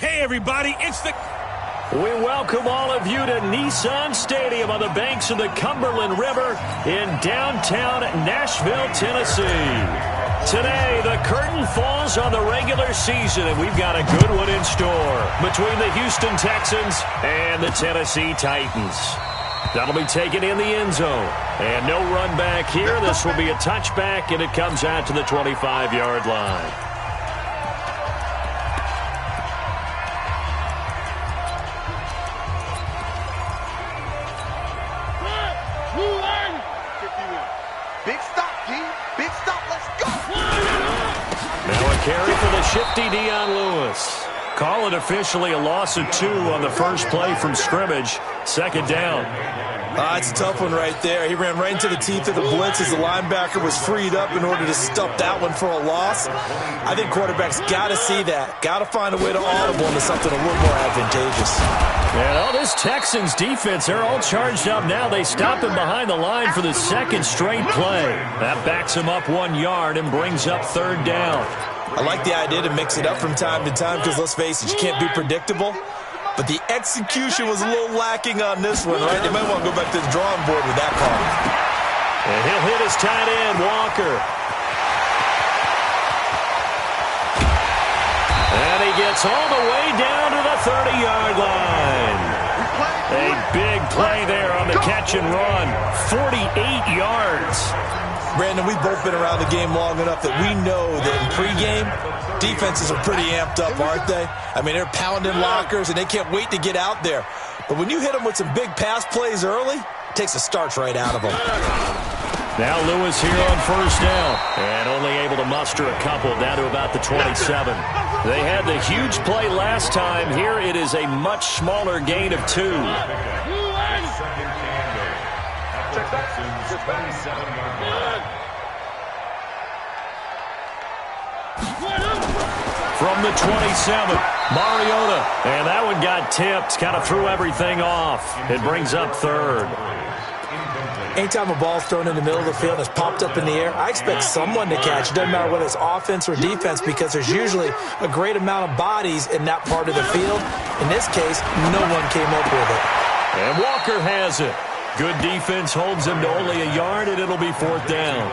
Hey, everybody, it's the... We welcome all of you to Nissan Stadium on the banks of the Cumberland River in downtown Nashville, Tennessee. Today, the curtain falls on the regular season, and we've got a good one in store between the Houston Texans and the Tennessee Titans. That'll be taken in the end zone. And no run back here. This will be a touchback, and it comes out to the 25-yard line. Big stop, G. Big stop. Let's go. Now a carry for the shifty Dion Lewis. Call it officially a loss of 2 on the first play from scrimmage. Second down. It's a tough one right there. He ran right into the teeth of the blitz as the linebacker was freed up in order to stop that one for a loss. I think quarterbacks got to see that. Got to find a way to audible into something a little more advantageous. And all this Texans defense, they're all charged up now. They stop him behind the line for the second straight play. That backs him up 1 yard and brings up third down. I like the idea to mix it up from time to time because, let's face it, you can't be predictable. But the execution was a little lacking on this one, right? They might want to go back to the drawing board with that call. And he'll hit his tight end, Walker. And he gets all the way down to the 30-yard line. A big play there on the catch and run. 48 yards. Brandon, we've both been around the game long enough that we know that in pregame, defenses are pretty amped up, aren't they? I mean, they're pounding lockers, and they can't wait to get out there. But when you hit them with some big pass plays early, it takes the starch right out of them. Now Lewis here on first down, and only able to muster a couple down to about the 27. They had the huge play last time. Here it is a much smaller gain of 2. From the 27, Mariota. And that one got tipped, kind of threw everything off. It brings up third. Anytime a ball's thrown in the middle of the field and it's popped up in the air, I expect someone to catch. It doesn't matter whether it's offense or defense because there's usually a great amount of bodies in that part of the field. In this case, no one came up with it. And Walker has it. Good defense holds him to only a yard, and it'll be fourth down.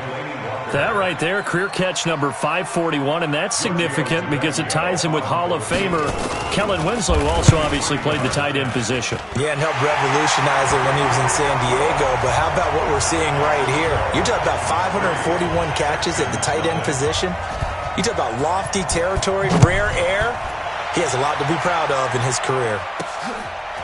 That right there, career catch number 541, and that's significant because it ties him with Hall of Famer Kellen Winslow, who also obviously played the tight end position. Yeah, and helped revolutionize it when he was in San Diego. But how about what we're seeing right here? You're talking about 541 catches at the tight end position. You talk about lofty territory, rare air. He has a lot to be proud of in his career.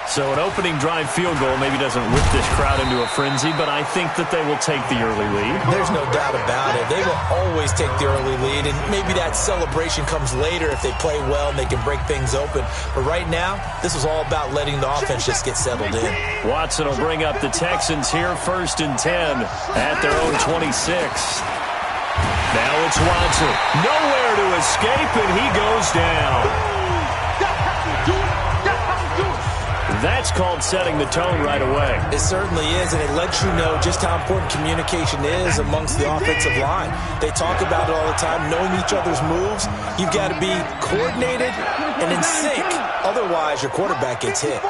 So an opening drive field goal maybe doesn't whip this crowd into a frenzy, but I think that they will take the early lead. There's no doubt about it. They will always take the early lead, and maybe that celebration comes later if they play well and they can break things open. But right now, this is all about letting the offense just get settled in. Watson will bring up the Texans here, 1st and 10 at their own 26. Now it's Watson. Nowhere to escape, and he goes down. That's called setting the tone right away. It certainly is, and it lets you know just how important communication is amongst the offensive line. They talk about it all the time, knowing each other's moves. You've got to be coordinated and in sync. Otherwise, your quarterback gets hit.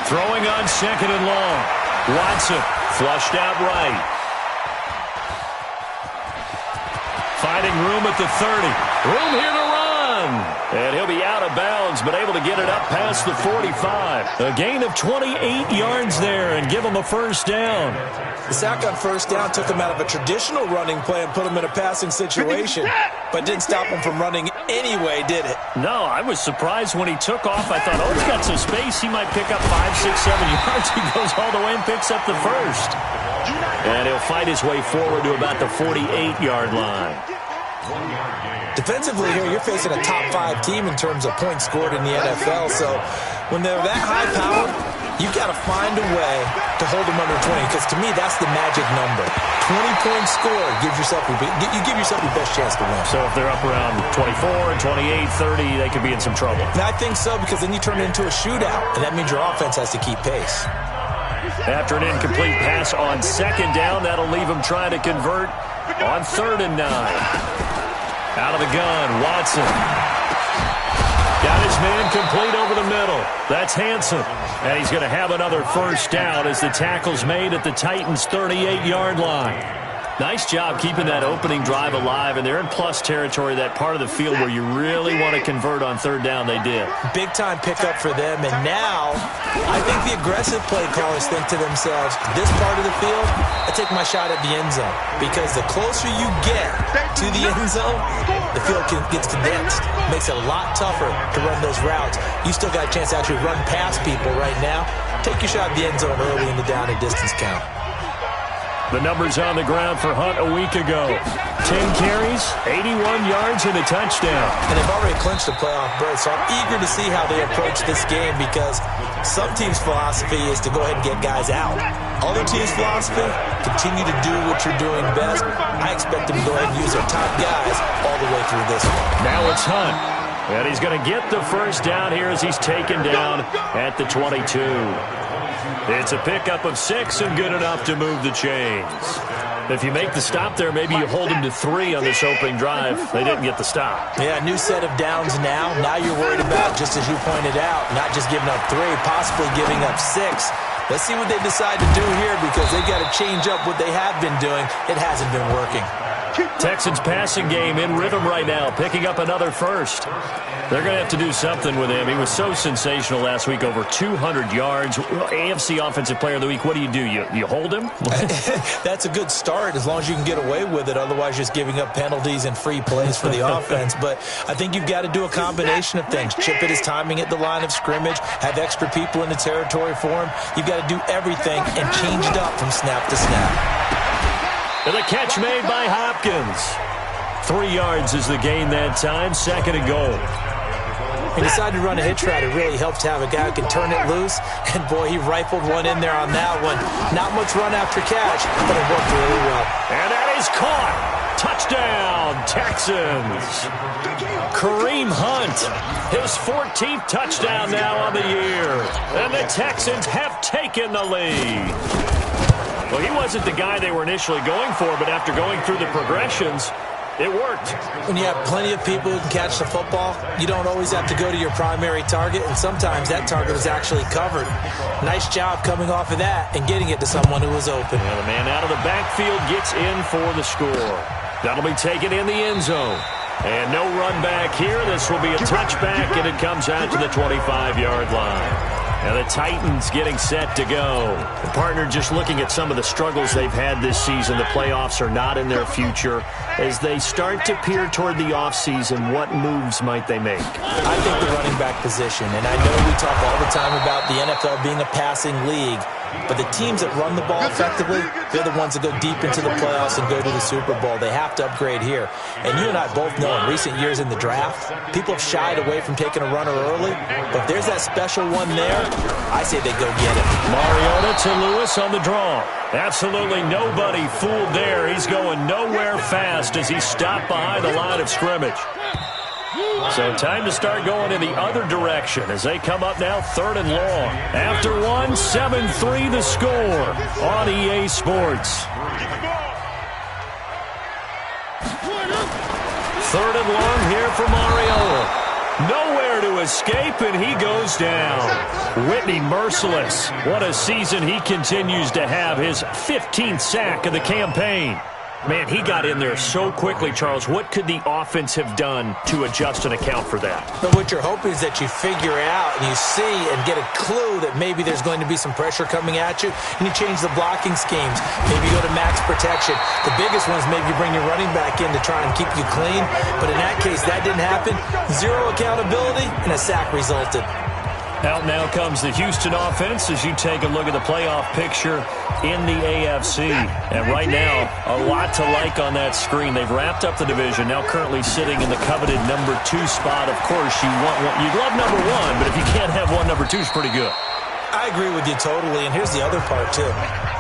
Throwing on 2nd and long. Watson flushed out right. Finding room at the 30. Room here to run. And he'll be out of bounds, but able to get it up past the 45. A gain of 28 yards there and give him a first down. The sack on first down took him out of a traditional running play and put him in a passing situation, but didn't stop him from running anyway, did it? No, I was surprised when he took off. I thought, oh, he's got some space. He might pick up 5, 6, 7 yards. He goes all the way and picks up the first. And he'll fight his way forward to about the 48-yard line. Defensively here, you're facing a top 5 team in terms of points scored in the NFL. So when they're that high powered, you've got to find a way to hold them under 20. Because to me, that's the magic number. 20 points scored, you give yourself your best chance to win. So if they're up around 24, 28, 30, they could be in some trouble. And I think so, because then you turn it into a shootout, and that means your offense has to keep pace. After an incomplete pass on 2nd down, that'll leave him trying to convert on 3rd and 9. Out of the gun, Watson. Got his man complete over the middle. That's Hansen. And he's going to have another first down as the tackle's made at the Titans' 38-yard line. Nice job keeping that opening drive alive, and they're in plus territory, that part of the field where you really want to convert on third down. They did. Big-time pickup for them, and now I think the aggressive play callers think to themselves, this part of the field, I take my shot at the end zone, because the closer you get to the end zone, the field gets condensed. Makes it a lot tougher to run those routes. You still got a chance to actually run past people right now. Take your shot at the end zone early in the down and distance count. The numbers on the ground for Hunt a week ago. 10 carries, 81 yards, and a touchdown. And they've already clinched a playoff berth, so I'm eager to see how they approach this game because some teams' philosophy is to go ahead and get guys out. Other teams' philosophy, continue to do what you're doing best. I expect them to go ahead and use their top guys all the way through this one. Now it's Hunt. And he's going to get the first down here as he's taken down at the 22. It's a pickup of 6 and good enough to move the chains. If you make the stop there, maybe you hold him to 3 on this opening drive. They didn't get the stop. Yeah, new set of downs now. Now you're worried about, just as you pointed out, not just giving up 3, possibly giving up 6. Let's see what they decide to do here because they've got to change up what they have been doing. It hasn't been working. Texans passing game in rhythm right now, picking up another first. They're going to have to do something with him. He was so sensational last week, over 200 yards. AFC Offensive Player of the Week, what do? You hold him? That's a good start as long as you can get away with it. Otherwise, just giving up penalties and free plays for the offense. But I think you've got to do a combination of things. Chip at his timing at the line of scrimmage, have extra people in the territory for him. You've got to do everything and change it up from snap to snap. And the catch made by Hopkins. 3 yards is the gain that time, 2nd and goal. He decided to run a hitch route. It really helps to have a guy who can turn it loose. And, boy, he rifled one in there on that one. Not much run after catch, but it worked really well. And that is caught. Touchdown, Texans. Kareem Hunt, his 14th touchdown now on the year. And the Texans have taken the lead. Well, he wasn't the guy they were initially going for, but after going through the progressions, it worked. When you have plenty of people who can catch the football, you don't always have to go to your primary target, and sometimes that target was actually covered. Nice job coming off of that and getting it to someone who was open. And the man out of the backfield gets in for the score. That'll be taken in the end zone. And no run back here. This will be a touchback, and it comes out to the 25-yard line. And the Titans getting set to go. The partner, just looking at some of the struggles they've had this season, the playoffs are not in their future. As they start to peer toward the offseason, what moves might they make? I think the running back position, and I know we talk all the time about the NFL being a passing league, but the teams that run the ball effectively, they're the ones that go deep into the playoffs and go to the Super Bowl. They have to upgrade here. And you and I both know in recent years in the draft, people have shied away from taking a runner early. But if there's that special one there, I say they go get it. Mariota to Lewis on the draw. Absolutely nobody fooled there. He's going nowhere fast as he stopped behind the line of scrimmage. So time to start going in the other direction as they come up now 3rd and long. After 1, 7-3 the score on EA Sports. 3rd and long here for Mariota. Nowhere to escape, and he goes down. Whitney merciless. What a season he continues to have. His 15th sack of the campaign. Man, he got in there so quickly, Charles. What could the offense have done to adjust and account for that? But what you're hoping is that you figure out and you see and get a clue that maybe there's going to be some pressure coming at you, and you change the blocking schemes. Maybe you go to max protection. The biggest one is maybe you bring your running back in to try and keep you clean. But in that case, that didn't happen. 0 accountability, and a sack resulted. Out now comes the Houston offense as you take a look at the playoff picture in the AFC. And right now, a lot to like on that screen. They've wrapped up the division, now currently sitting in the coveted number 2 spot. Of course, you'd love number 1, but if you can't have one, number 2 is pretty good. I agree with you totally, and here's the other part, too.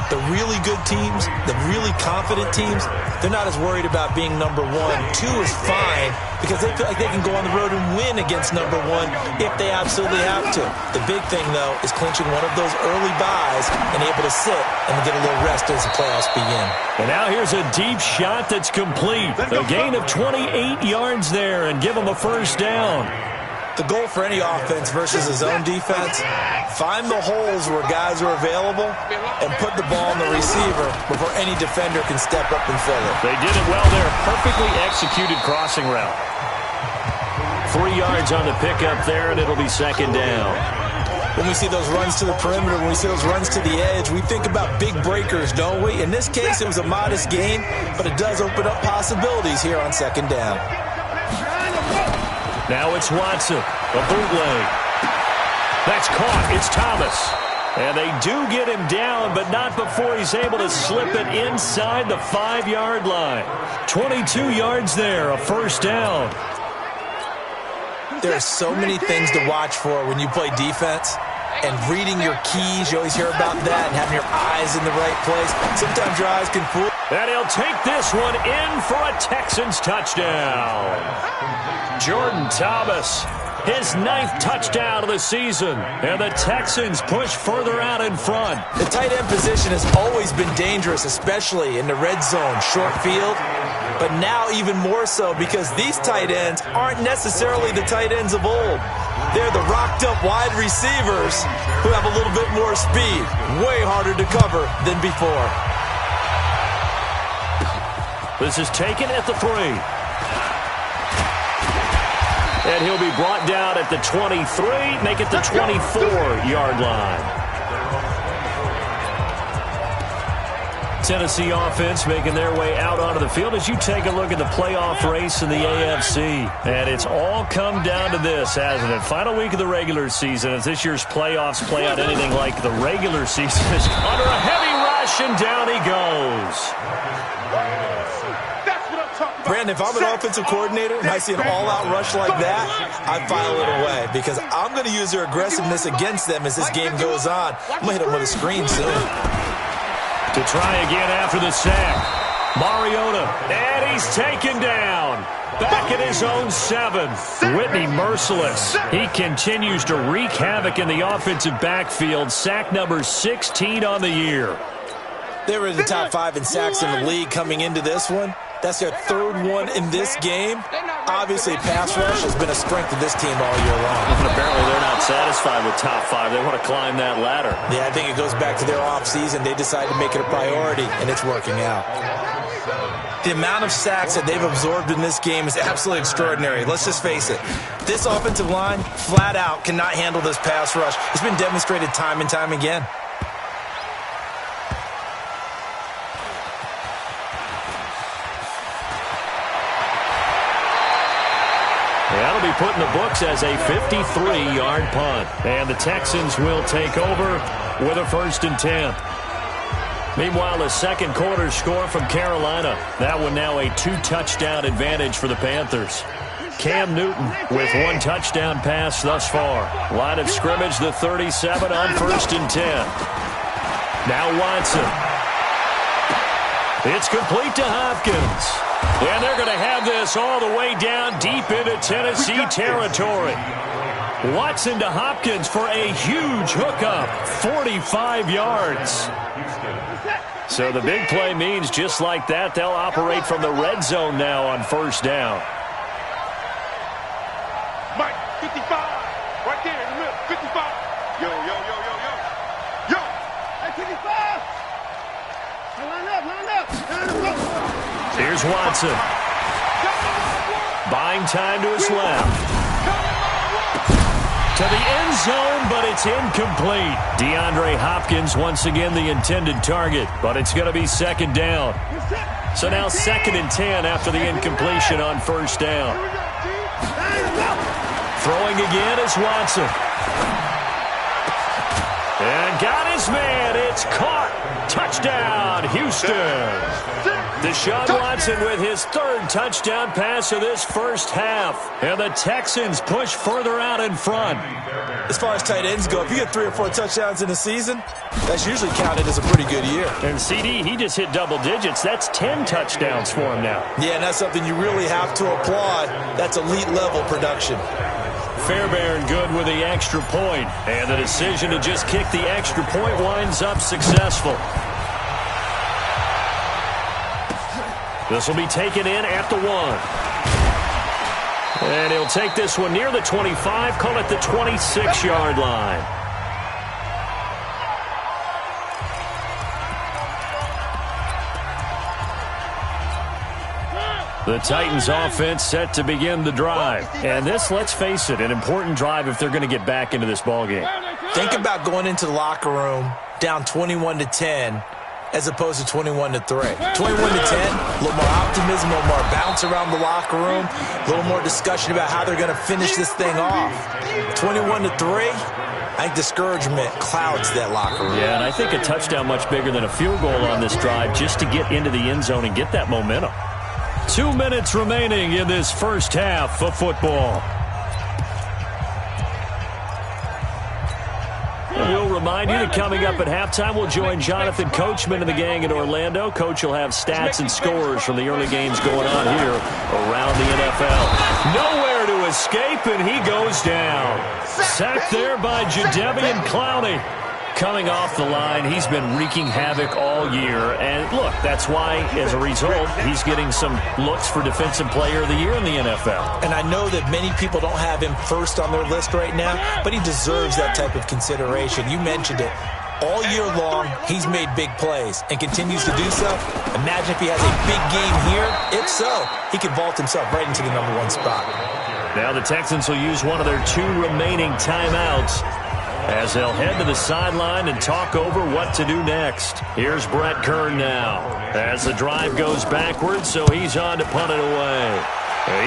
The really good teams, the really confident teams, they're not as worried about being number 1. 2 is fine because they feel like they can go on the road and win against number 1 if they absolutely have to. The big thing, though, is clinching one of those early byes and able to sit and get a little rest as the playoffs begin. And now here's a deep shot that's complete. A gain of 28 yards there and give them a first down. The goal for any offense versus a zone defense, find the holes where guys are available and put the ball on the receiver before any defender can step up and fill it. They did it well there. Perfectly executed crossing route. 3 yards on the pickup there, and it'll be second down. When we see those runs to the perimeter, when we see those runs to the edge, we think about big breakers, don't we? In this case, it was a modest gain, but it does open up possibilities here on second down. Now it's Watson, a bootleg. That's caught. It's Thomas. And they do get him down, but not before he's able to slip it inside the 5-yard line. 22 yards there, a first down. There are so many things to watch for when you play defense. And reading your keys, you always hear about that, and having your eyes in the right place. Sometimes your eyes can fool. And he'll take this one in for a Texans touchdown. Jordan Thomas, his 9th touchdown of the season. And the Texans push further out in front. The tight end position has always been dangerous, especially in the red zone, short field. But now even more so because these tight ends aren't necessarily the tight ends of old. They're the rocked-up wide receivers who have a little bit more speed. Way harder to cover than before. This is taken at the 3. And he'll be brought down at the 23, make it the 24-yard line. Tennessee offense making their way out onto the field as you take a look at the playoff race in the AFC. And it's all come down to this, hasn't it? Final week of the regular season as this year's playoffs play out anything like the regular season. Under a heavy rush, and down he goes. Brandon, if I'm an offensive coordinator and I see an all-out rush like that, I file it away because I'm going to use their aggressiveness against them as this game goes on. I'm going to hit them with a screen soon. To try again after the sack. Mariota, and he's taken down. Back at his own 7. Whitney merciless. He continues to wreak havoc in the offensive backfield. Sack number 16 on the year. They were in the top 5 in sacks in the league coming into this one. That's their 3rd one in this game. Obviously, pass rush has been a strength of this team all year long. And apparently they're not satisfied with top 5. They want to climb that ladder. Yeah, I think it goes back to their offseason. They decided to make it a priority, and it's working out. The amount of sacks that they've absorbed in this game is absolutely extraordinary. Let's just face it. This offensive line, flat out, cannot handle this pass rush. It's been demonstrated time and time again. That'll be put in the books as a 53-yard punt. And the Texans will take over with a 1st and 10. Meanwhile, a second quarter score from Carolina. That one now a 2-touchdown advantage for the Panthers. Cam Newton with 1 touchdown pass thus far. Line of scrimmage, the 37 on 1st and 10. Now Watson. It's complete to Hopkins. And they're going to have this all the way down deep into Tennessee territory. Watson to Hopkins for a huge hookup, 45 yards. So the big play means just like that, they'll operate from the red zone now on 1st down. Mike, 55, right there in the middle, 55. Yo, yo, yo, yo, yo. Yo, hey, 55. Line up, line up, line up. Here's Watson. Buying time to his left. To the end zone, but it's incomplete. DeAndre Hopkins once again the intended target, but it's going to be 2nd down. So now 2nd and 10 after the incompletion on 1st down. Throwing again is Watson. And got his man. It's caught. Touchdown, Houston. Deshaun Watson with his 3rd touchdown pass of this first half. And the Texans push further out in front. As far as tight ends go, if you get 3 or 4 touchdowns in a season, that's usually counted as a pretty good year. And CD, he just hit double digits. That's 10 touchdowns for him now. Yeah, and that's something you really have to applaud. That's elite-level production. Fairbairn good with the extra point. And the decision to just kick the extra point winds up successful. This will be taken in at the 1. And he'll take this one near the 25, call it the 26-yard line. The Titans offense set to begin the drive. And this, let's face it, an important drive if they're going to get back into this ballgame. Think about going into the locker room down 21-10 as opposed to 21-3. 21-10, a little more optimism, a little more bounce around the locker room, a little more discussion about how they're going to finish this thing off. 21-3, I think discouragement clouds that locker room. Yeah, and I think a touchdown much bigger than a field goal on this drive just to get into the end zone and get that momentum. 2 minutes remaining in this first half of football. We'll remind you that coming up at halftime, we'll join Jonathan Coachman and the gang in Orlando. Coach will have stats and scores from the early games going on here around the NFL. Nowhere to escape, and he goes down. Sacked there by Jadeveon Clowney. Coming off the line, he's been wreaking havoc all year. And, look, that's why, as a result, he's getting some looks for Defensive Player of the Year in the NFL. And I know that many people don't have him first on their list right now, but he deserves that type of consideration. You mentioned it. All year long, he's made big plays and continues to do so. Imagine if he has a big game here. If so, he could vault himself right into the #1 spot. Now the Texans will use one of their 2 remaining timeouts as they'll head to the sideline and talk over what to do next. Here's Brett Kern now as the drive goes backwards, so he's on to punt it away.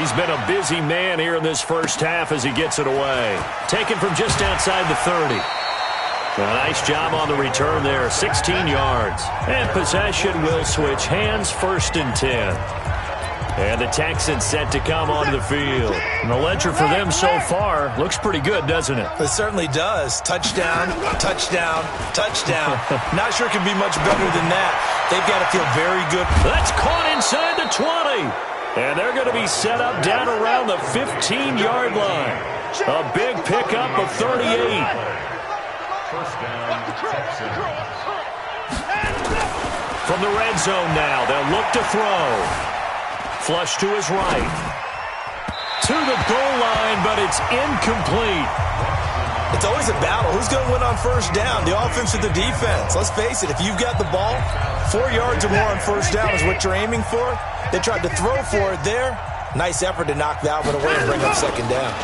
He's been a busy man here in this first half as he gets it away. Taken from just outside the 30. A nice job on the return there, 16 yards. And possession will switch hands, 1st and 10. And the Texans set to come onto the field. And the ledger for them so far looks pretty good, doesn't it? It certainly does. Touchdown, touchdown, touchdown. Not sure it can be much better than that. They've got to feel very good. That's caught inside the 20. And they're going to be set up down around the 15-yard line. A big pickup of 38. First down, Texans. From the red zone now, they'll look to throw. Flush to his right. To the goal line, but it's incomplete. It's always a battle. Who's going to win on first down, the offense or the defense? Let's face it, if you've got the ball, 4 yards or more on first down is what you're aiming for. They tried to throw for it there. Nice effort to knock that one away and bring up 2nd down.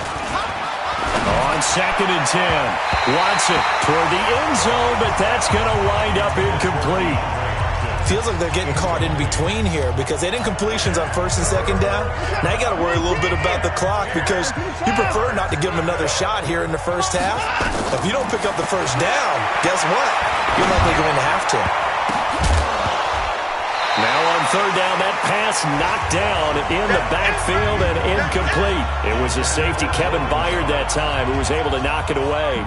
On 2nd and 10, Watson toward the end zone, but that's going to wind up incomplete. Feels like they're getting caught in between here because they didn't completions on 1st and 2nd down. Now you got to worry a little bit about the clock because you prefer not to give them another shot here in the first half. If you don't pick up the first down, guess what? You're likely going to have to. Now on 3rd down, that pass knocked down in the backfield and incomplete. It was a safety, Kevin Byard, that time, who was able to knock it away.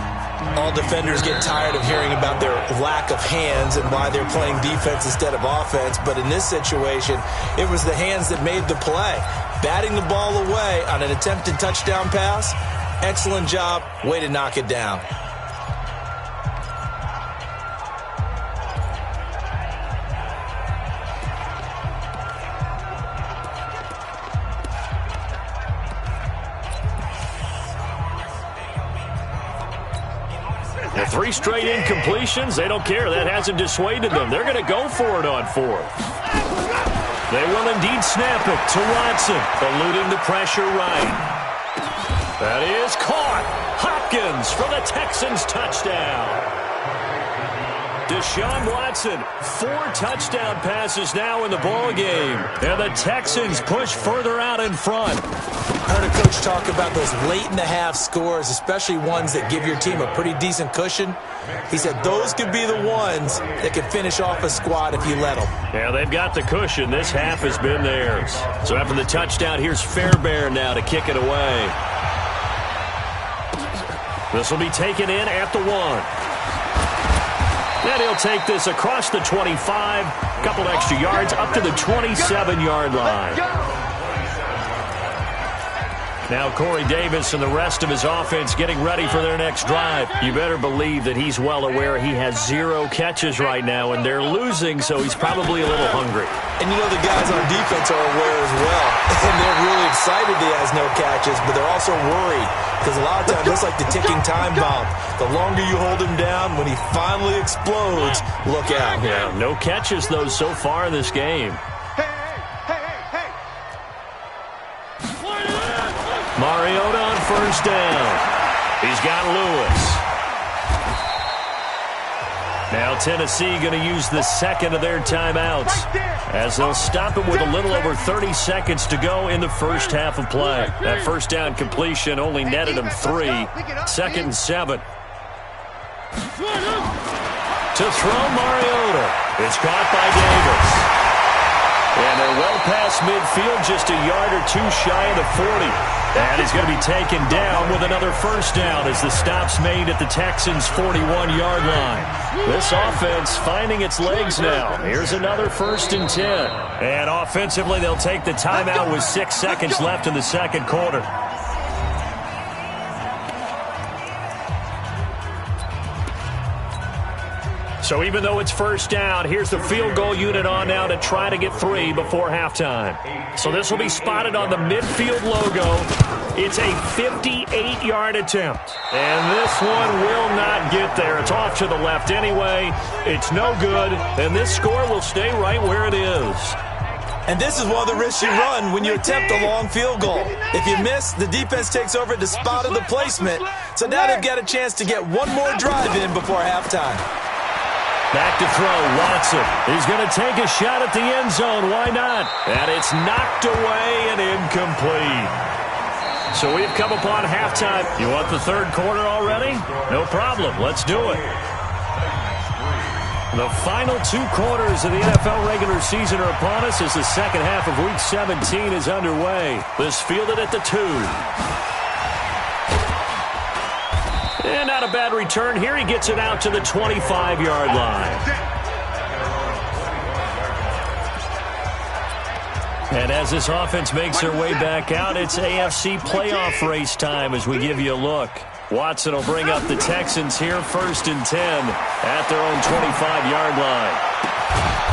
All defenders get tired of hearing about their lack of hands and why they're playing defense instead of offense. But in this situation, it was the hands that made the play. Batting the ball away on an attempted touchdown pass. Excellent job. Way to knock it down. The 3 straight incompletions, they don't care. That hasn't dissuaded them. They're going to go for it on 4th. They will indeed snap it to Watson, eluding the pressure right. That is caught. Hopkins for the Texans touchdown. Deshaun Watson, 4 touchdown passes now in the ball game. And the Texans push further out in front. I heard a coach talk about those late-in-the-half scores, especially ones that give your team a pretty decent cushion. He said those could be the ones that could finish off a squad if you let them. Yeah, they've got the cushion. This half has been theirs. So after the touchdown, here's Fairbairn now to kick it away. This will be taken in at the 1. And he'll take this across the 25, a couple extra yards, up to the 27-yard line. Now Corey Davis and the rest of his offense getting ready for their next drive. You better believe that he's well aware he has 0 catches right now, and they're losing, so he's probably a little hungry. And you know the guys on defense are aware as well. And they're really excited he has no catches, but they're also worried because a lot of times it's like the ticking time bomb. The longer you hold him down, when he finally explodes, look out. Yeah, no catches, though, so far in this game. Mariota on first down. He's got Lewis. Now Tennessee going to use the second of their timeouts as they'll stop him with a little over 30 seconds to go in the first half of play. That first down completion only netted him 3. 2nd and 7. To throw Mariota. It's caught by Davis. And they're well past midfield, just a yard or 2 shy of the 40. And he's going to be taken down with another first down as the stop's made at the Texans' 41-yard line. This offense finding its legs now. Here's another 1st and 10. And offensively, they'll take the timeout with 6 seconds left in the second quarter. So even though it's first down, here's the field goal unit on now to try to get 3 before halftime. So this will be spotted on the midfield logo. It's a 58-yard attempt. And this one will not get there. It's off to the left anyway. It's no good. And this score will stay right where it is. And this is one of the risks you run when you attempt a long field goal. If you miss, the defense takes over at the spot of the placement. So now they've got a chance to get one more drive in before halftime. Back to throw, Watson. He's going to take a shot at the end zone. Why not? And it's knocked away and incomplete. So we've come upon halftime. You want the third quarter already? No problem. Let's do it. The final 2 quarters of the NFL regular season are upon us as the second half of Week 17 is underway. This fielded at the 2. And not a bad return here. He gets it out to the 25-yard line. And as this offense makes their way back out, it's AFC playoff race time as we give you a look. Watson will bring up the Texans here, 1st and 10 at their own 25-yard line.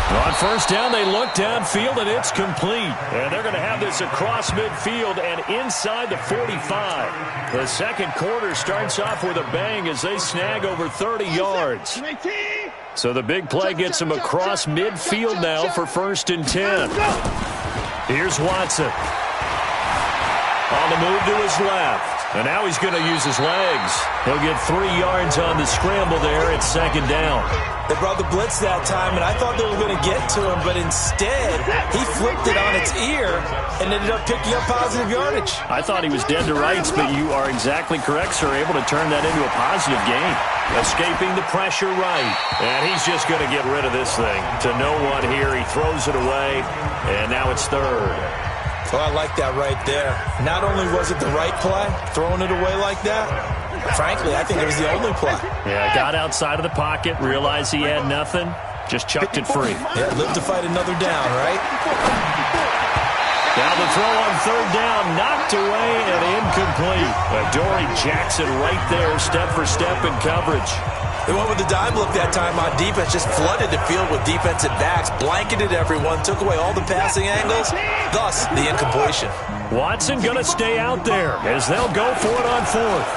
On first down, they look downfield, and it's complete. And they're going to have this across midfield and inside the 45. The second quarter starts off with a bang as they snag over 30 yards. So the big play gets them across midfield now for 1st and 10. Here's Watson. On the move to his left. And now he's going to use his legs. He'll get 3 yards on the scramble there at 2nd down. They brought the blitz that time, and I thought they were going to get to him, but instead, he flipped it on its ear and ended up picking up positive yardage. I thought he was dead to rights, but you are exactly correct, sir. Able to turn that into a positive gain. Escaping the pressure right. And he's just going to get rid of this thing. To no one here. He throws it away, and now it's 3rd. Well, I like that right there. Not only was it the right play, throwing it away like that, frankly, I think it was the only play. Yeah, got outside of the pocket, realized he had nothing, just chucked it free. Yeah, live to fight another down, right? Now the throw on 3rd down, knocked away and incomplete. Adoree Jackson right there, step for step in coverage. They went with the dime look that time on defense, just flooded the field with defensive backs, blanketed everyone, took away all the passing angles, thus the incompletion. Watson going to stay out there as they'll go for it on 4th.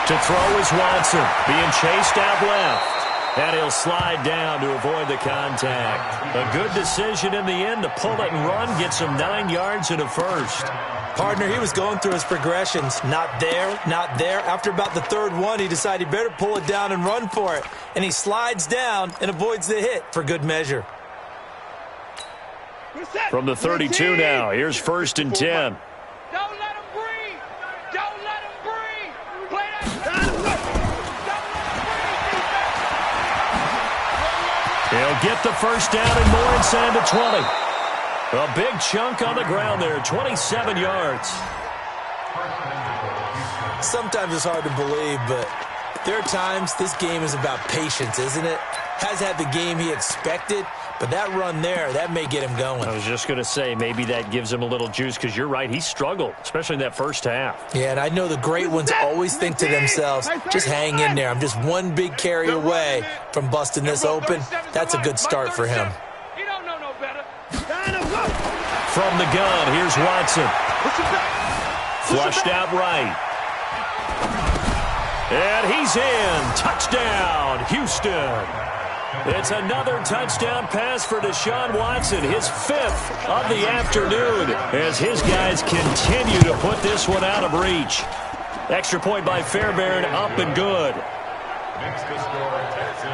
To throw is Watson, being chased out left. And he'll slide down to avoid the contact. A good decision in the end to pull it and run, gets him 9 yards and a 1st. Partner, he was going through his progressions. Not there, not there. After about the 3rd one, he decided he better pull it down and run for it. And he slides down and avoids the hit for good measure. From the 32 now, here's 1st and 10. Don't let him breathe. Don't let him breathe. Play that. He'll get the first down and more inside the 20. A big chunk on the ground there, 27 yards. Sometimes it's hard to believe, but there are times this game is about patience, isn't it? Has had the game he expected, But that run there, that may get him going. I was just going to say, maybe that gives him a little juice, because you're right, he struggled, especially in that first half. Yeah, and I know the great ones always think to themselves, just hang in there. I'm just one big carry away from busting this open. That's a good start for him. He don't know no better. From the gun, here's Watson. Flushed out right. And he's in. Touchdown, Houston. It's another touchdown pass for Deshaun Watson, his 5th of the afternoon, as his guys continue to put this one out of reach. Extra point by Fairbairn, up and good.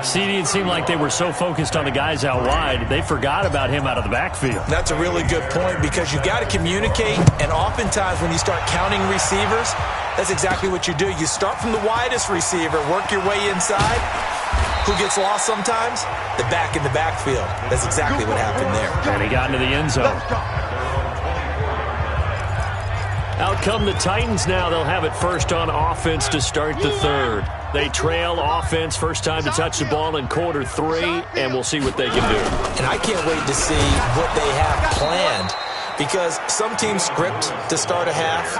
CD, it seemed like they were so focused on the guys out wide, they forgot about him out of the backfield. That's a really good point, because you've got to communicate, and oftentimes when you start counting receivers, that's exactly what you do. You start from the widest receiver, work your way inside. Who gets lost sometimes? The back in the backfield. That's exactly what happened there. And he got into the end zone. Out come the Titans now. They'll have it first on offense to start the third. They trail offense, first time to touch the ball in quarter 3, and we'll see what they can do. And I can't wait to see what they have planned, because some teams script to start a half.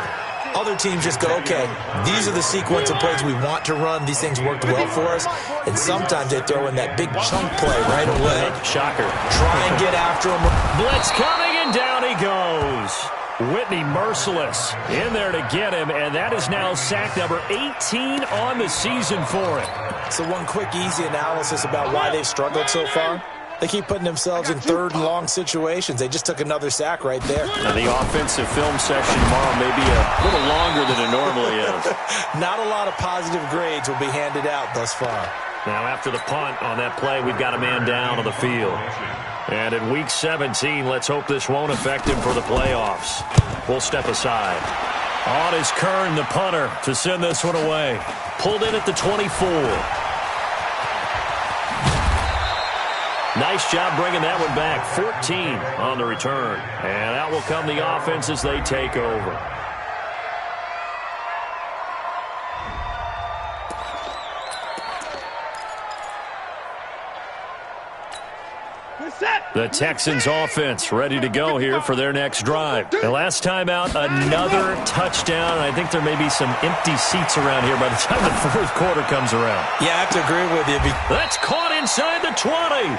Other teams just go, okay, these are the sequence of plays we want to run. These things worked well for us. And sometimes they throw in that big chunk play right away. Shocker. Try and get after him. Blitz coming, and down he goes. Whitney merciless in there to get him, and that is now sack number 18 on the season for him. So one quick, easy analysis about why they've struggled so far. They keep putting themselves in third and long situations. They just took another sack right there. Now the offensive film session tomorrow may be a little longer than it normally is. Not a lot of positive grades will be handed out thus far. Now after the punt on that play, we've got a man down on the field. And in Week 17, let's hope this won't affect him for the playoffs. We'll step aside. On is Kern, the punter, to send this one away. Pulled in at the 24. Nice job bringing that one back. 14 on the return. And out will come the offense as they take over. The Texans offense ready to go here for their next drive. The last time out, another touchdown. I think there may be some empty seats around here by the time the fourth quarter comes around. Yeah, I have to agree with you. That's caught inside the 20.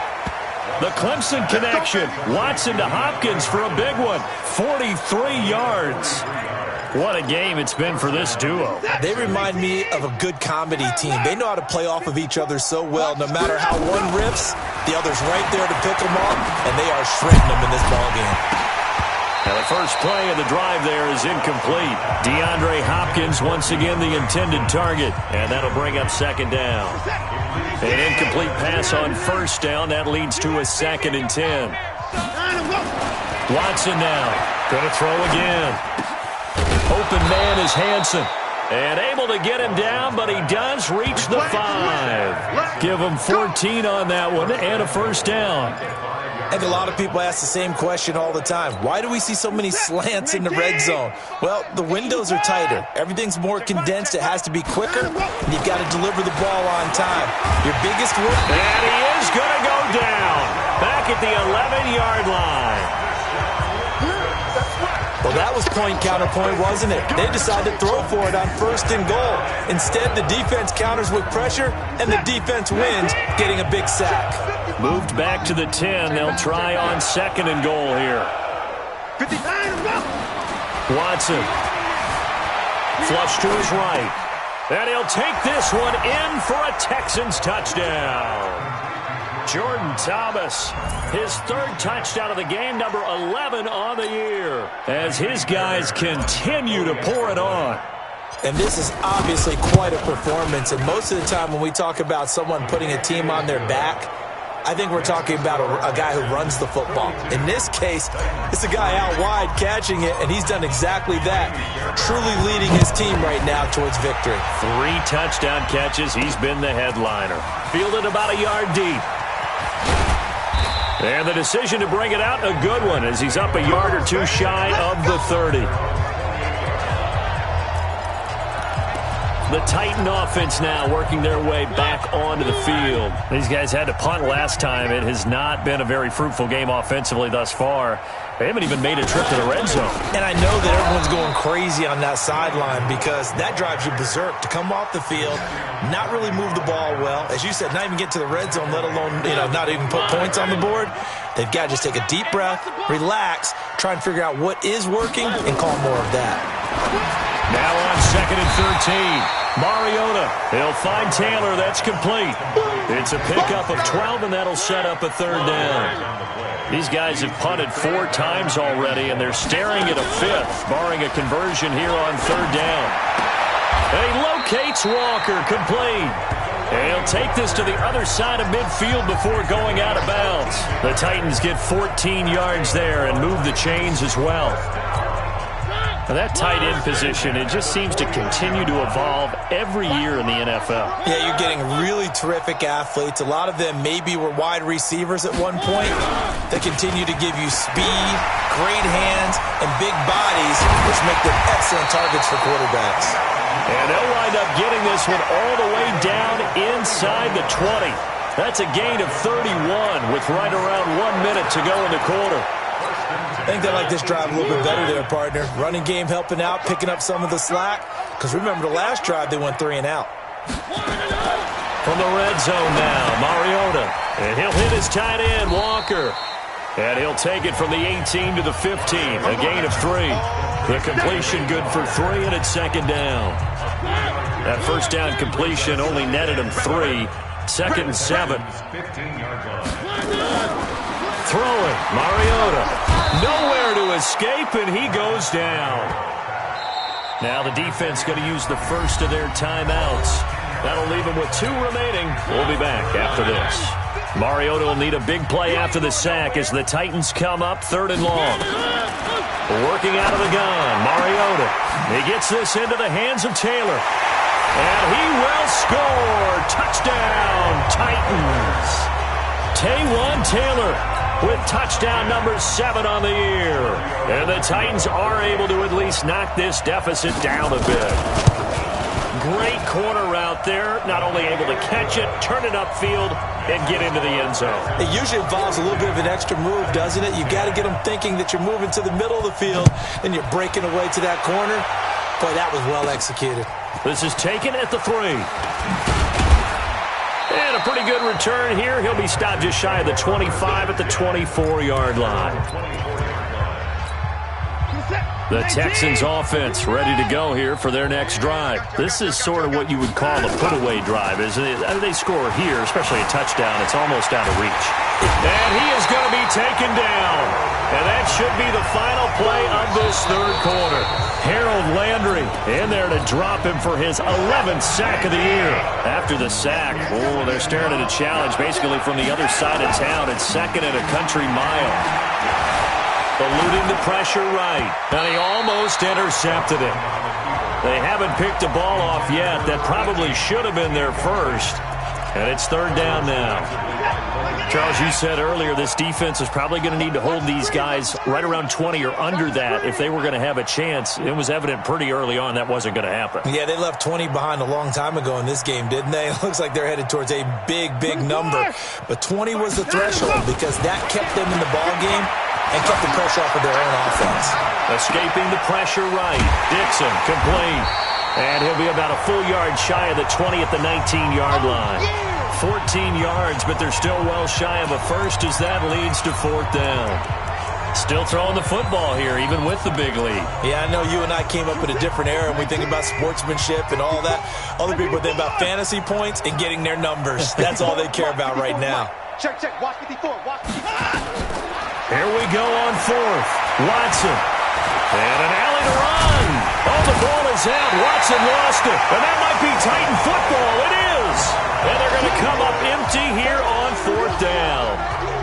The Clemson connection. Watson to Hopkins for a big one. 43 yards. What a game it's been for this duo. They remind me of a good comedy team. They know how to play off of each other so well. No matter how one riffs, the other's right there to pick them up, and they are shredding them in this ballgame. Now the first play of the drive there is incomplete. DeAndre Hopkins once again the intended target, and that'll bring up second down. An incomplete pass on first down. That leads to a 2nd and 10. Watson now. Going to throw again. Open man is Hansen. And able to get him down, but he does reach the 5. Give him 14 on that one and a first down. I think a lot of people ask the same question all the time. Why do we see so many slants in the red zone? Well, the windows are tighter. Everything's more condensed. It has to be quicker, and you've got to deliver the ball on time. Your biggest work. And he is going to go down. Back at the 11-yard line. Well, that was point counterpoint, wasn't it? They decided to throw for it on 1st and goal. Instead, the defense counters with pressure, and the defense wins, getting a big sack. Moved back to the 10. They'll try on 2nd and goal here. Watson. Flush to his right. And he'll take this one in for a Texans touchdown. Jordan Thomas, his 3rd touchdown of the game, number 11 on the year, as his guys continue to pour it on. And this is obviously quite a performance, and most of the time when we talk about someone putting a team on their back, I think we're talking about a guy who runs the football. In this case, it's a guy out wide catching it, and he's done exactly that, truly leading his team right now towards victory. 3 touchdown catches. He's been the headliner. Fielded about a yard deep. And the decision to bring it out, a good one, as he's up a yard or 2 shy of the 30. The Titan offense now working their way back onto the field. These guys had to punt last time. It has not been a very fruitful game offensively thus far. They haven't even made a trip to the red zone. And I know that everyone's going crazy on that sideline because that drives you berserk to come off the field, not really move the ball well. As you said, not even get to the red zone, let alone, not even put points on the board. They've got to just take a deep breath, relax, try and figure out what is working, and call more of that. Now on 2nd and 13. Mariota. He'll find Taylor. That's complete. It's a pickup of 12, and that'll set up a 3rd down. These guys have punted 4 times already, and they're staring at a 5th, barring a conversion here on 3rd down. And he locates Walker, complete. And he'll take this to the other side of midfield before going out of bounds. The Titans get 14 yards there and move the chains as well. Now that tight end position, it just seems to continue to evolve every year in the NFL. Yeah, you're getting really terrific athletes. A lot of them maybe were wide receivers at one point. They continue to give you speed, great hands, and big bodies, which make them excellent targets for quarterbacks. And they'll wind up getting this one all the way down inside the 20. That's a gain of 31 with right around 1 minute to go in the quarter. I think they like this drive a little bit better there, partner. Running game helping out, picking up some of the slack. Because remember, the last drive, they went 3 and out. From the red zone now, Mariota. And he'll hit his tight end, Walker. And he'll take it from the 18 to the 15, a gain of 3. The completion good for 3, and it's 2nd down. That 1st down completion only netted him 3. 2nd and 7. Throwing, Mariota. Nowhere to escape, and he goes down. Now the defense going to use the first of their timeouts. That'll leave them with 2 remaining. We'll be back after this. Mariota will need a big play after the sack as the Titans come up 3rd and long. Working out of the gun, Mariota. He gets this into the hands of Taylor. And he will score. Touchdown, Titans. Taywan Taylor with touchdown number 7 on the year. And the Titans are able to at least knock this deficit down a bit. Great corner route there. Not only able to catch it, turn it upfield, and get into the end zone. It usually involves a little bit of an extra move, doesn't it? You've got to get them thinking that you're moving to the middle of the field, and you're breaking away to that corner. Boy, that was well executed. This is taken at the 3. And a pretty good return here. He'll be stopped just shy of the 25 at the 24-yard line. The Texans offense ready to go here for their next drive. This is sort of what you would call a put-away drive, isn't it? They score here, especially a touchdown. It's almost out of reach. And he is going to be taken down. And that should be the final play of this 3rd quarter. Harold Landry in there to drop him for his 11th sack of the year. After the sack, they're staring at a challenge basically from the other side of town. It's 2nd and a country mile. Eluding the pressure right. And he almost intercepted it. They haven't picked a ball off yet. That probably should have been their first. And it's 3rd down now. Charles, you said earlier this defense is probably going to need to hold these guys right around 20 or under that if they were going to have a chance. It was evident pretty early on that wasn't going to happen. Yeah, they left 20 behind a long time ago in this game, didn't they? It looks like they're headed towards a big, big number. But 20 was the threshold because that kept them in the ball game and kept the pressure off of their own offense. Escaping the pressure right. Dixon complete. And he'll be about a full yard shy of the 20 at the 19-yard line. 14 yards, but they're still well shy of a first as that leads to 4th down. Still throwing the football here, even with the big lead. Yeah, I know you and I came up in a different era, and we think about sportsmanship and all that. Other people think about fantasy points and getting their numbers. That's all they care about right now. Check, watch 54, watch 54. Here we go on 4th. Watson. And an alley to run. Oh, the ball is out. Watson lost it. And that might be Titan football. It is. And they're going to come up empty here on 4th down.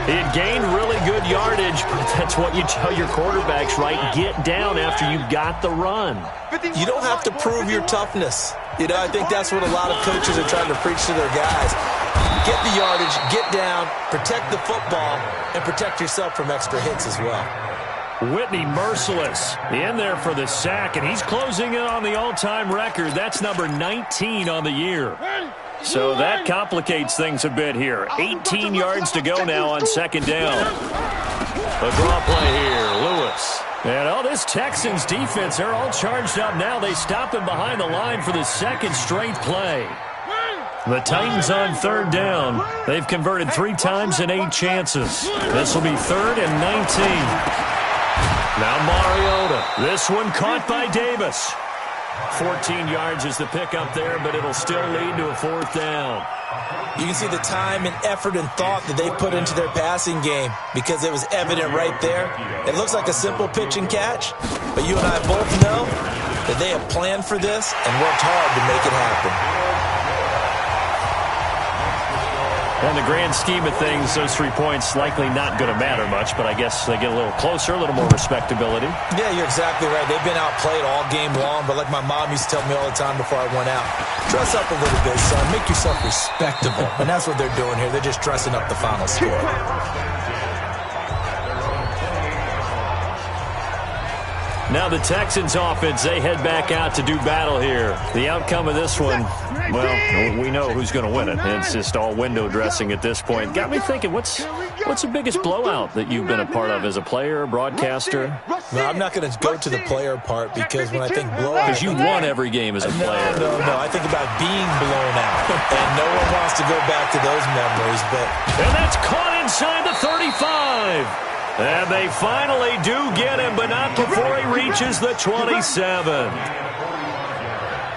He had gained really good yardage, but that's what you tell your quarterbacks, right? Get down after you've got the run. You don't have to prove your toughness. I think that's what a lot of coaches are trying to preach to their guys. Get the yardage, get down, protect the football, and protect yourself from extra hits as well. Whitney merciless in there for the sack, and he's closing in on the all-time record. That's number 19 on the year. So that complicates things a bit here. 18 yards to go now on second down. A draw play here, Lewis. And all this Texans defense, they're all charged up now. They stop him behind the line for the second straight play. The Titans on third down. They've converted 3 times in 8 chances. This will be 3rd and 19. Now Mariota. This one caught by Davis. 14 yards is the pickup there, but it'll still lead to a 4th down. You can see the time and effort and thought that they put into their passing game because it was evident right there. It looks like a simple pitch and catch, but you and I both know that they have planned for this and worked hard to make it happen. In the grand scheme of things, those 3 points likely not going to matter much, but I guess they get a little closer, a little more respectability. Yeah, you're exactly right. They've been outplayed all game long, but like my mom used to tell me all the time before I went out, dress up a little bit, son. Make yourself respectable. And that's what they're doing here. They're just dressing up the final score. Now the Texans offense, they head back out to do battle here. The outcome of this one, well, we know who's going to win it. It's just all window dressing at this point. Got me thinking, what's the biggest blowout that you've been a part of as a player, broadcaster? No, I'm not going to go to the player part because when I think blowout... Because you won every game as a player. No. I think about being blown out. And no one wants to go back to those memories, but... And that's caught inside the 35. And they finally do get him, but not before he reaches the 27.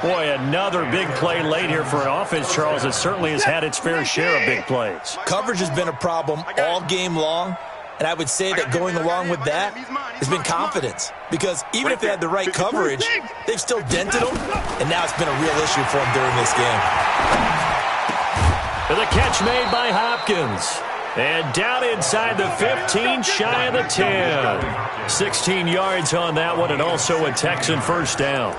Boy, another big play late here for an offense, Charles, that certainly has had its fair share of big plays. Coverage has been a problem all game long, and I would say that going along with that has been confidence. Because even if they had the right coverage, they've still dented them, and now it's been a real issue for them during this game. The catch made by Hopkins. And down inside the 15, shy of the 10. 16 yards on that one, and also a Texan first down.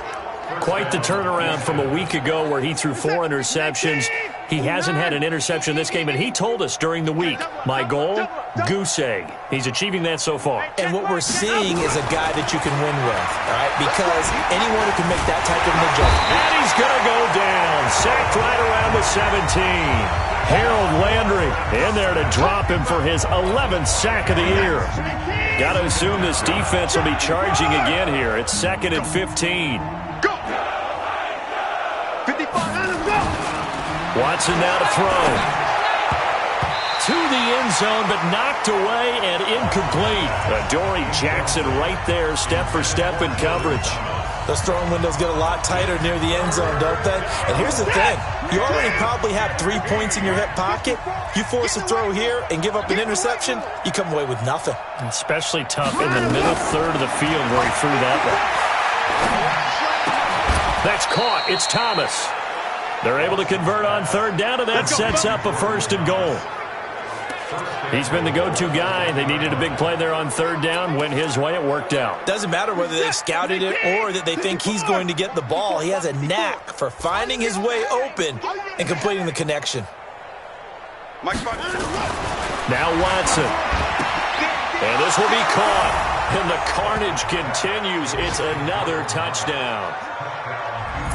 Quite the turnaround from a week ago where he threw 4 interceptions. He hasn't had an interception this game, and he told us during the week, my goal, goose egg. He's achieving that so far. And what we're seeing is a guy that you can win with, all right? Because anyone who can make that type of an adjustment. And he's going to go down. Sacked right around the 17. Harold Landry in there to drop him for his 11th sack of the year. Got to assume this defense will be charging again here. It's 2nd and 15. Go! 55, Watson now to throw. To the end zone, but knocked away and incomplete. Adoree Jackson right there, step for step in coverage. Those throwing windows get a lot tighter near the end zone, don't they? And here's the thing. You already probably have 3 points in your hip pocket. You force a throw here and give up an interception, you come away with nothing. Especially tough in the middle third of the field where he threw that one. That's caught. It's Thomas. They're able to convert on third down, and that sets up a 1st and goal. He's been the go-to guy. They needed a big play there on third down. Went his way. It worked out. Doesn't matter whether they've scouted it or that they think he's going to get the ball. He has a knack for finding his way open and completing the connection. Now Watson. And this will be caught. And the carnage continues. It's another touchdown.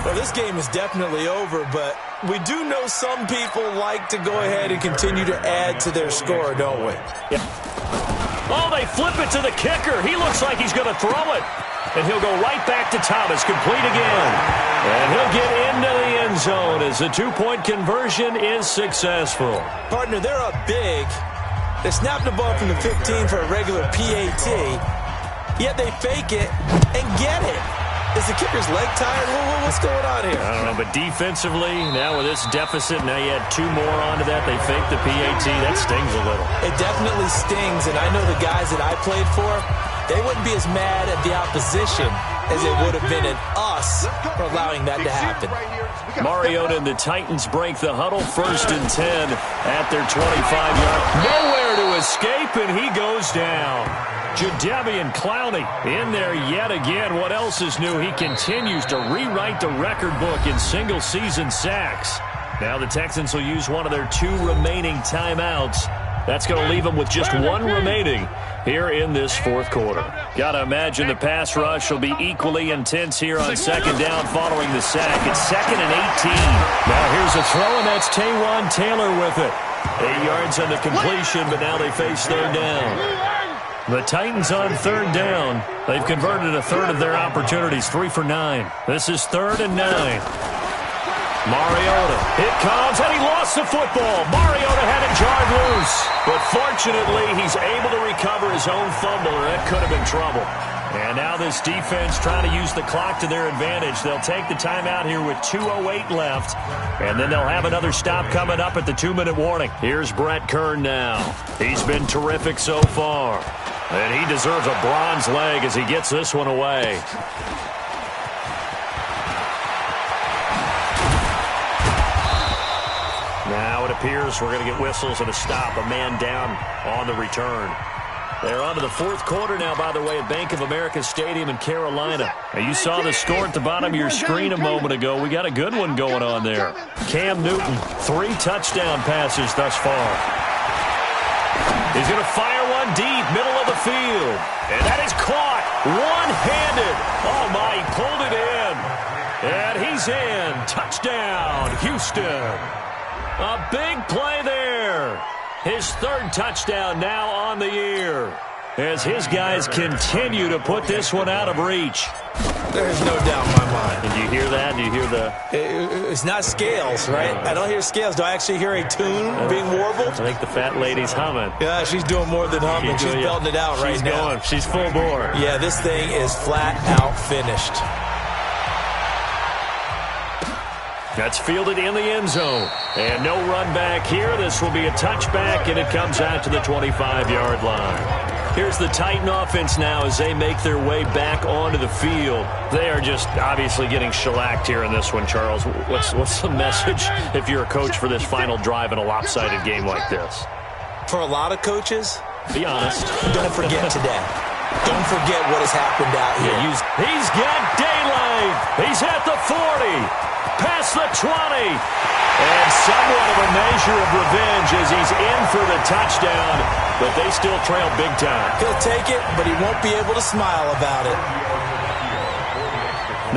Well, this game is definitely over, but we do know some people like to go ahead and continue to add to their score, don't we? Yeah. Oh, they flip it to the kicker. He looks like he's going to throw it. And he'll go right back to Thomas, complete again. And he'll get into the end zone as the 2-point conversion is successful. Partner, they're up big. They snap the ball from the 15 for a regular PAT, yet they fake it and get it. Is the kicker's leg tired? What's going on here? I don't know, but defensively, now with this deficit, now you add 2 more onto that. They fake the PAT. That stings a little. It definitely stings, and I know the guys that I played for, they wouldn't be as mad at the opposition as they would have been at us for allowing that to happen. Mariota and the Titans break the huddle, 1st and 10 at their 25-yard. Nowhere to escape, and he goes down. Jadeveon Clowney in there yet again. What else is new? He continues to rewrite the record book in single-season sacks. Now the Texans will use one of their 2 remaining timeouts. That's going to leave them with just 1 remaining. here in this fourth quarter. Got to imagine the pass rush will be equally intense here on second down following the sack. It's 2nd and 18. Now here's a throw, and that's Taywan Taylor with it. 8 yards on the completion, but now they face third down. The Titans on third down. They've converted a third of their opportunities, 3 for 9. This is 3rd and 9. Mariota, it comes, and he lost the football. Mariota had it jarred loose, but fortunately, he's able to recover his own fumble, or that could have been trouble. And now this defense trying to use the clock to their advantage. They'll take the timeout here with 2:08 left, and then they'll have another stop coming up at the 2-minute warning. Here's Brett Kern now. He's been terrific so far, and he deserves a bronze leg as he gets this one away. Now it appears we're going to get whistles and a stop. A man down on the return. They're on to the fourth quarter now, by the way, at Bank of America Stadium in Carolina. Now, you saw the score at the bottom of your screen a moment ago. We got a good one going on there. Cam Newton, 3 touchdown passes thus far. He's going to fire one deep, middle of the field. And that is caught one-handed. Oh, my, he pulled it in. And he's in. Touchdown, Houston. A big play there. His 3rd touchdown now on the year as his guys continue to put this one out of reach. There's no doubt in my mind. Did you hear that? Do you hear the... It's not scales, right? I don't hear scales. Do I actually hear a tune being warbled? I think the fat lady's humming. Yeah, she's doing more than humming. She's belting it out right now. Going. She's full bore. Yeah, this thing is flat out finished. That's fielded in the end zone. And no run back here. This will be a touchback, and it comes out to the 25-yard line. Here's the Titan offense now as they make their way back onto the field. They are just obviously getting shellacked here in this one, Charles. What's the message if you're a coach for this final drive in a lopsided game like this? For a lot of coaches, be honest, don't forget today. Don't forget what has happened out here. He's got daylight. He's at the 40. Past the 20. And somewhat of a measure of revenge as he's in for the touchdown, but they still trail big time. He'll take it, but he won't be able to smile about it.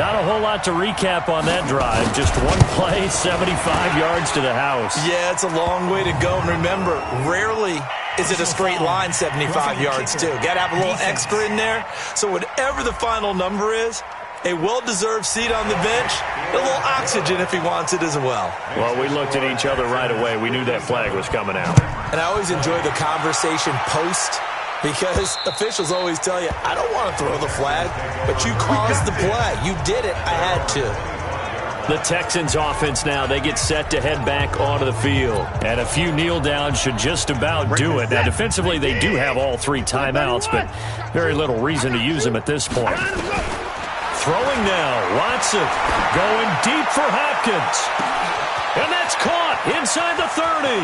Not a whole lot to recap on that drive. Just one play, 75 yards to the house. Yeah, it's a long way to go. And remember, rarely is it a straight line 75 yards, too. Got to have a little extra in there. So whatever the final number is, a well-deserved seat on the bench, a little oxygen if he wants it as well. Well, we looked at each other right away. We knew that flag was coming out. And I always enjoy the conversation post, because officials always tell you, I don't want to throw the flag, but you caused the play. You did it. I had to. The Texans offense now, they get set to head back onto the field. And a few kneel downs should just about do it. Now, defensively, they do have all 3 timeouts, but very little reason to use them at this point. Throwing now, Watson going deep for Hopkins. And that's caught inside the 30.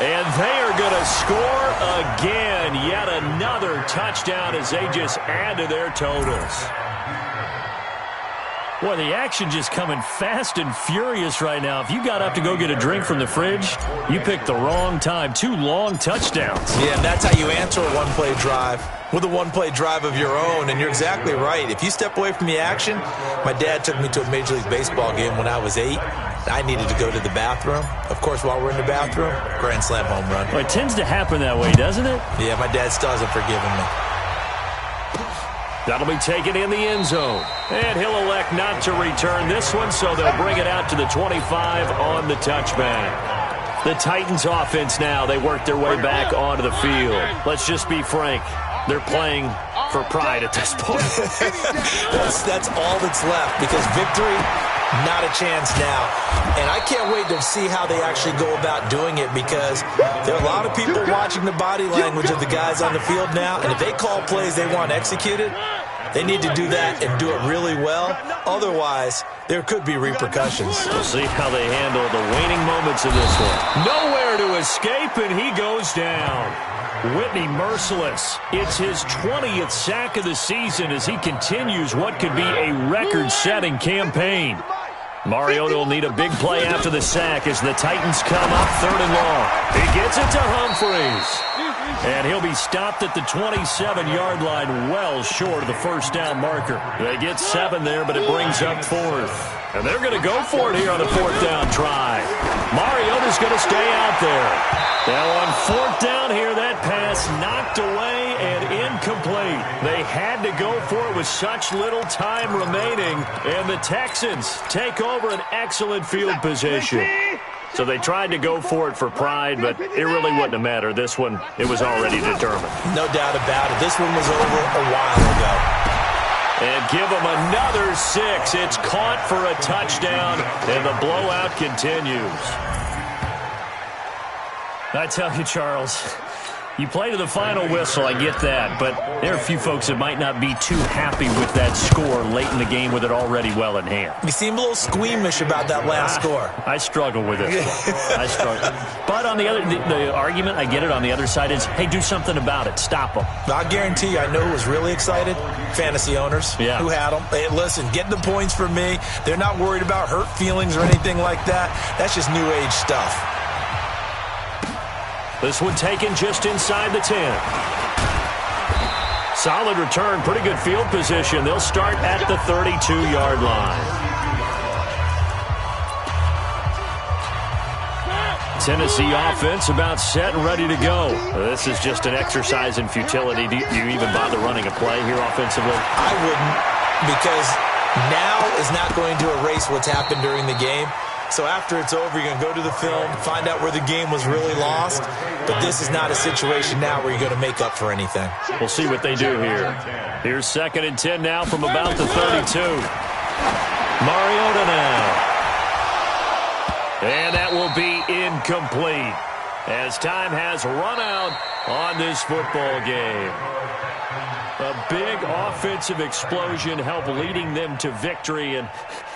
And they are going to score again. Yet another touchdown as they just add to their totals. Boy, the action just coming fast and furious right now. If you got up to go get a drink from the fridge, you picked the wrong time. 2 long touchdowns. Yeah, and that's how you answer a one-play drive, with a one-play drive of your own. And you're exactly right. If you step away from the action, my dad took me to a Major League Baseball game when I was 8. I needed to go to the bathroom. Of course, while we're in the bathroom, grand slam home run. Well, it tends to happen that way, doesn't it? Yeah, my dad still hasn't forgiven me. That'll be taken in the end zone. And he'll elect not to return this one, so they'll bring it out to the 25 on the touchback. The Titans offense now, they work their way back onto the field. Let's just be frank. They're playing for pride at this point. that's all that's left, because victory, not a chance now. And I can't wait to see how they actually go about doing it, because there are a lot of people watching the body language of the guys on the field now, and if they call plays they want executed, they need to do that and do it really well. Otherwise, there could be repercussions. We'll see how they handle the waning moments of this one. Nowhere to escape, and he goes down. Whitney merciless. It's his 20th sack of the season as he continues what could be a record-setting campaign. Mariota will need a big play after the sack as the Titans come up 3rd and long. He gets it to Humphries. And he'll be stopped at the 27-yard line, well short of the first down marker. They get 7 there, but it brings up 4th. And they're going to go for it here on the 4th down try. Mariota's going to stay out there. Now on 4th down here, that pass knocked away and incomplete. They had to go for it with such little time remaining. And the Texans take over an excellent field position. So they tried to go for it for pride, but it really wouldn't have mattered. This one, it was already determined. No doubt about it. This one was over a while ago. And give them another 6. It's caught for a touchdown, and the blowout continues. I tell you, Charles, you play to the final whistle, I get that, but there are a few folks that might not be too happy with that score late in the game with it already well in hand. You seem a little squeamish about that last score. I struggle with it. I struggle. But on the other, the argument, I get it, on the other side is, hey, do something about it. Stop them. I guarantee you, I know who was really excited. Fantasy owners who had them. Hey, listen, getting the points for me. They're not worried about hurt feelings or anything like that. That's just new age stuff. This one taken just inside the 10. Solid return, pretty good field position. They'll start at the 32-yard line. Tennessee offense about set and ready to go. This is just an exercise in futility. Do you even bother running a play here offensively? I wouldn't, because now is not going to erase what's happened during the game. So after it's over, you're going to go to the film, find out where the game was really lost. But this is not a situation now where you're going to make up for anything. We'll see what they do here. Here's 2nd and 10 now from about the 32. Mariota now. And that will be incomplete as time has run out on this football game. A big offensive explosion helped leading them to victory, and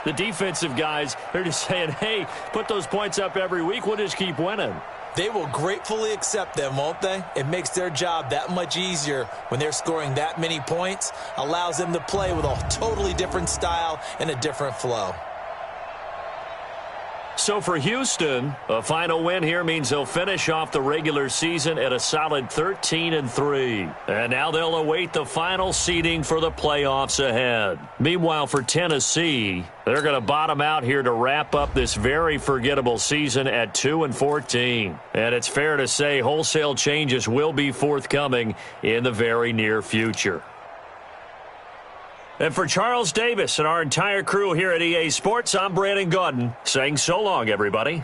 the defensive guys, they're just saying, hey, put those points up every week, we'll just keep winning. They will gratefully accept them, won't they? It makes their job that much easier when they're scoring that many points, allows them to play with a totally different style and a different flow. So for Houston, a final win here means they'll finish off the regular season at a solid 13-3. And now they'll await the final seeding for the playoffs ahead. Meanwhile, for Tennessee, they're going to bottom out here to wrap up this very forgettable season at 2-14. And it's fair to say wholesale changes will be forthcoming in the very near future. And for Charles Davis and our entire crew here at EA Sports, I'm Brandon Gaudin saying so long, everybody.